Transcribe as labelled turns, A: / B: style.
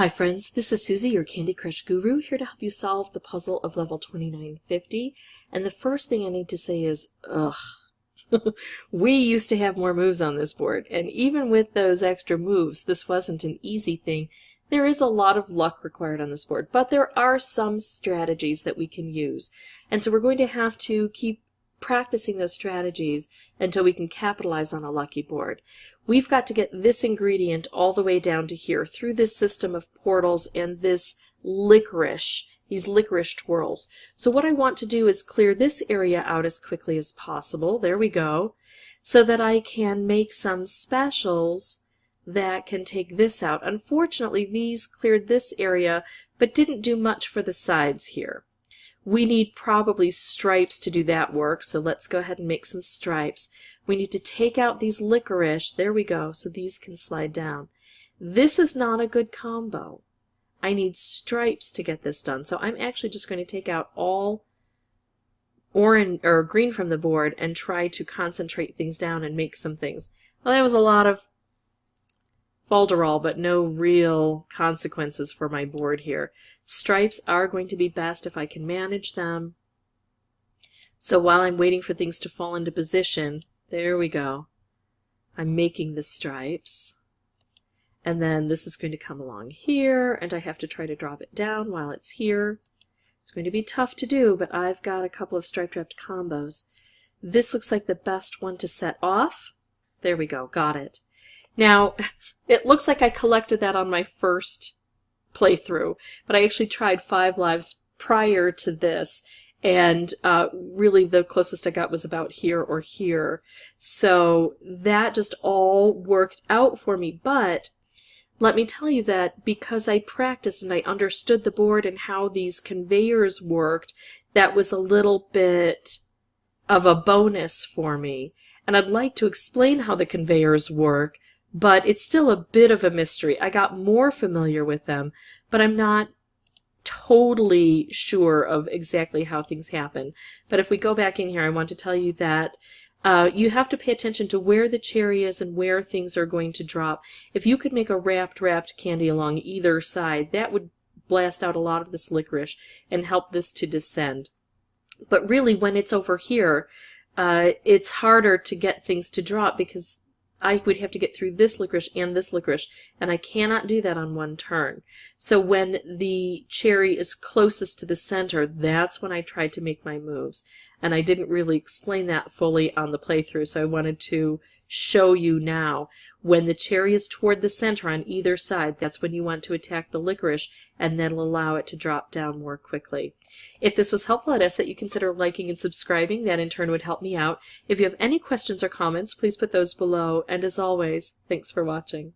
A: Hi friends, this is Susie, your Candy Crush guru, here to help you solve the puzzle of level 2950. And the first thing I need to say is, ugh. We used to have more moves on this board, and even with those extra moves, this wasn't an easy thing. There is a lot of luck required on this board, but there are some strategies that we can use. And so we're going to have to keep practicing those strategies until we can capitalize on a lucky board. We've got to get this ingredient all the way down to here through this system of portals and this licorice, these licorice twirls. So what I want to do is clear this area out as quickly as possible. There we go. So that I can make some specials that can take this out. Unfortunately, these cleared this area but didn't do much for the sides here. We need probably stripes to do that work, so let's go ahead and make some stripes. We need to take out these licorice, there we go, so these can slide down. This is not a good combo. I need stripes to get this done, so I'm actually just going to take out all orange or green from the board and try to concentrate things down and make some things. Well, that was a lot of falderall, but no real consequences for my board here. Stripes are going to be best if I can manage them. So while I'm waiting for things to fall into position, there we go. I'm making the stripes. And then this is going to come along here, and I have to try to drop it down while it's here. It's going to be tough to do, but I've got a couple of stripe wrapped combos. This looks like the best one to set off. There we go, got it. Now, it looks like I collected that on my first playthrough, but I actually tried 5 lives prior to this, and really the closest I got was about here or here. So that just all worked out for me, but let me tell you that because I practiced and I understood the board and how these conveyors worked, that was a little bit of a bonus for me. And I'd like to explain how the conveyors work, but it's still a bit of a mystery. I got more familiar with them, but I'm not totally sure of exactly how things happen. But if we go back in here, I want to tell you that you have to pay attention to where the cherry is and where things are going to drop. If you could make a wrapped candy along either side, that would blast out a lot of this licorice and help this to descend. But really, when it's over here, it's harder to get things to drop because I would have to get through this licorice, and I cannot do that on one turn. So when the cherry is closest to the center, that's when I tried to make my moves. And I didn't really explain that fully on the playthrough, so I wanted to show you now. When the cherry is toward the center on either side, that's when you want to attack the licorice, and that'll allow it to drop down more quickly. If this was helpful, I'd ask that you consider liking and subscribing. That in turn would help me out. If you have any questions or comments, please put those below. And as always, thanks for watching.